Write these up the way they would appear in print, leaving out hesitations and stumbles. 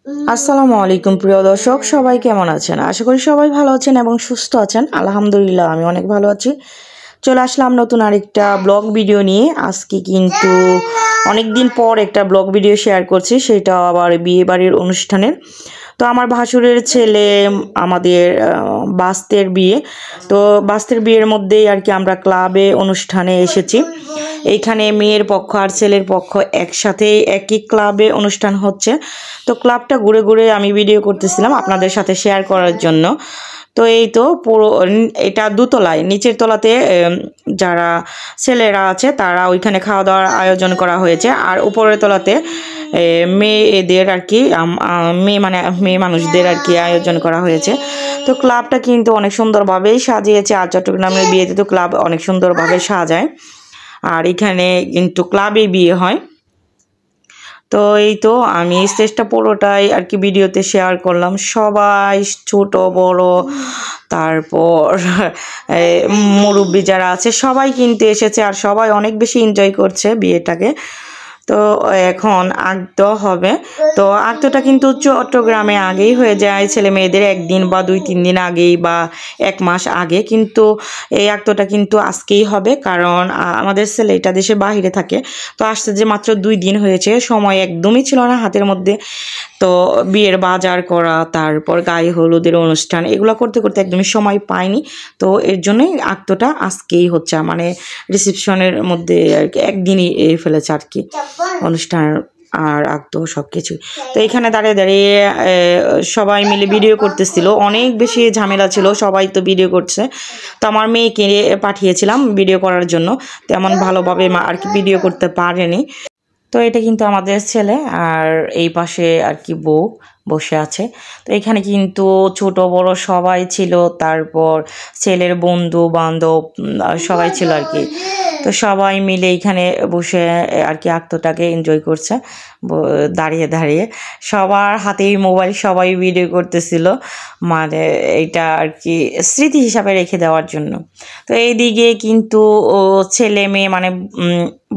আসসালামু আলাইকুম প্রিয় দর্শক, সবাই কেমন আছেন? আশা করি সবাই ভালো আছেন এবং সুস্থ আছেন। আলহামদুলিল্লাহ আমি অনেক ভালো আছি। চলে আসলাম নতুন আরেকটা ব্লগ ভিডিও নিয়ে। আজকে কিন্তু অনেক দিন পর একটা ব্লগ ভিডিও শেয়ার করছি, সেটা আবার বিয়ে বাড়ির অনুষ্ঠানের। তো আমার ভাসুরের ছেলে আমাদের বাস্তের বিয়ে, তো বাস্তের বিয়ের মধ্যেই আর কি আমরা ক্লাবে অনুষ্ঠানে এসেছি। এইখানে মেয়ের পক্ষ আর ছেলের পক্ষ একসাথেই একই ক্লাবে অনুষ্ঠান হচ্ছে। তো ক্লাবটা ঘুরে ঘুরে আমি ভিডিও করতেছিলাম আপনাদের সাথে শেয়ার করার জন্য। তো এই তো পুরো এটা দোতলায়, নিচের তলাতে যারা ছেলেরা আছে তারা ওইখানে খাওয়া দাওয়ার আয়োজন করা হয়েছে, আর উপরের তলাতে মেয়েদের আর কি মেয়ে মানুষদের আর কি আয়োজন করা হয়েছে। তো ক্লাবটা কিন্তু অনেক সুন্দরভাবেই সাজিয়েছে, আর চট্টগ্রামের বিয়েতে তো ক্লাব অনেক সুন্দরভাবে সাজায়, আর এখানে কিন্তু ক্লাবেই বিয়ে হয়। তো এই তো আমি স্টেজটা পুরোটাই আর কি ভিডিওতে শেয়ার করলাম। সবাই ছোট বড়, তারপর মুরব্বি যারা আছে সবাই কিন্তু এসেছে, আর সবাই অনেক বেশি এনজয় করছে বিয়েটাকে। তো এখন আক্ত হবে। তো আক্তটা কিন্তু চট্টগ্রামে আগেই হয়ে যায়, ছেলে মেয়েদের একদিন বা 2-3 দিন আগেই বা 1 মাস আগে, কিন্তু এই আক্তটা কিন্তু আজকেই হবে, কারণ আমাদের ছেলেটা দেশের বাহিরে থাকে। তো আসতে যে মাত্র 2 দিন হয়েছে, সময় একদমই ছিল না হাতের মধ্যে। তো বিয়ের বাজার করা, তারপর গায়ে হলুদের অনুষ্ঠান, এগুলো করতে করতে একদমই সময় পাইনি। তো এর জন্যই আক্তটা আজকেই হচ্ছে, মানে রিসেপশনের মধ্যে আর কি একদিনই ফেলেছে আর কি অনুষ্ঠান আর আক্ত সব কিছু। তো এখানে দাঁড়িয়ে দাঁড়িয়ে সবাই মিলে ভিডিও করতেছিল, অনেক বেশি ঝামেলা ছিল, সবাই তো ভিডিও করছে। তো আমার মেয়েকে পাঠিয়েছিলাম ভিডিও করার জন্য, তেমন ভালোভাবে আর কি ভিডিও করতে পারেনি। তো এটা কিন্তু আমাদের ছেলে, আর এই পাশে আর কি বউ বসে আছে। তো এখানে কিন্তু ছোট বড় সবাই ছিল, তারপর ছেলের বন্ধু বান্ধব সবাই ছিল আর কি। তো সবাই মিলে এখানে বসে আর কি আক্তটাকে এনজয় করছে দাঁড়িয়ে দাঁড়িয়ে। সবার হাতেই মোবাইল, সবাই ভিডিও করতেছিল, মানে এটা আর কি স্মৃতি হিসাবে রেখে দেওয়ার জন্য। তো এইদিকে কিন্তু ছেলে মেয়ে মানে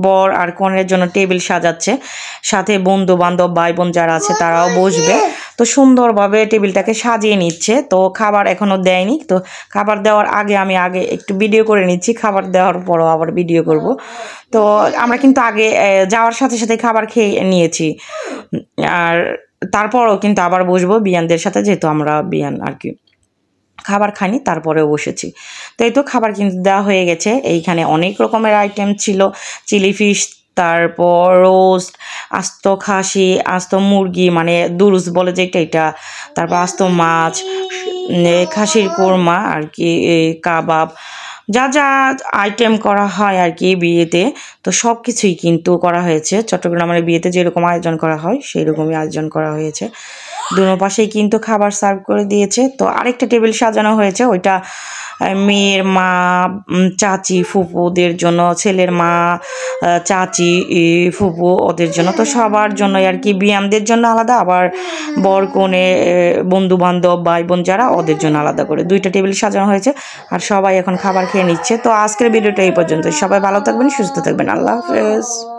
বর আর কনের জন্য টেবিল সাজাচ্ছে, সাথে বন্ধু বান্ধব ভাই বোন যারা আছে তারাও বসবে। তো সুন্দরভাবে টেবিলটাকে সাজিয়ে নিচ্ছে। তো খাবার এখনো দেয়নি, তো খাবার দেওয়ার আগে আমি একটু ভিডিও করে নিচ্ছি, খাবার দেওয়ার পরও আবার ভিডিও করব। তো আমরা কিন্তু আগে যাওয়ার সাথে সাথে খাবার খেয়ে নিয়েছি, আর তারপরও কিন্তু আবার বসবো বিয়ানদের সাথে, যেহেতু আমরা বিয়ান আর কি খাবার খাইনি, তারপরেও বসেছি। তো এই তো খাবার কিন্তু দেওয়া হয়ে গেছে। এইখানে অনেক রকমের আইটেম ছিল, চিলি ফিশ, তারপর রোস্ট, আস্ত খাসি, আস্ত মুরগি মানে দুরুস বলে যেটা এটা, তারপর আস্ত মাছ, খাসির কোরমা আর কি, কাবাব, যা যা আইটেম করা হয় আর কি বিয়েতে, তো সব কিছুই কিন্তু করা হয়েছে। চট্টগ্রামের বিয়েতে যেরকম আয়োজন করা হয় সেই রকমই আয়োজন করা হয়েছে। দুনো পাশেই কিন্তু খাবার সার্ভ করে দিয়েছে। তো আরেকটা টেবিল সাজানো হয়েছে, ওইটা মেয়ের মা, চাচি, ফুপুদের জন্য, ছেলের মা, চাচি, ফুপু ওদের জন্য। তো সবার জন্য আর কি, বিয়ামদের জন্য আলাদা, আবার বর কনে বন্ধু বান্ধব ভাই বোন যারা ওদের জন্য আলাদা করে 2টা টেবিল সাজানো হয়েছে, আর সবাই এখন খাবার খেয়ে নিচ্ছে। তো আজকের ভিডিওটা এই পর্যন্ত। সবাই ভালো থাকবেন, সুস্থ থাকবেন, আল্লাহ হাফেজ।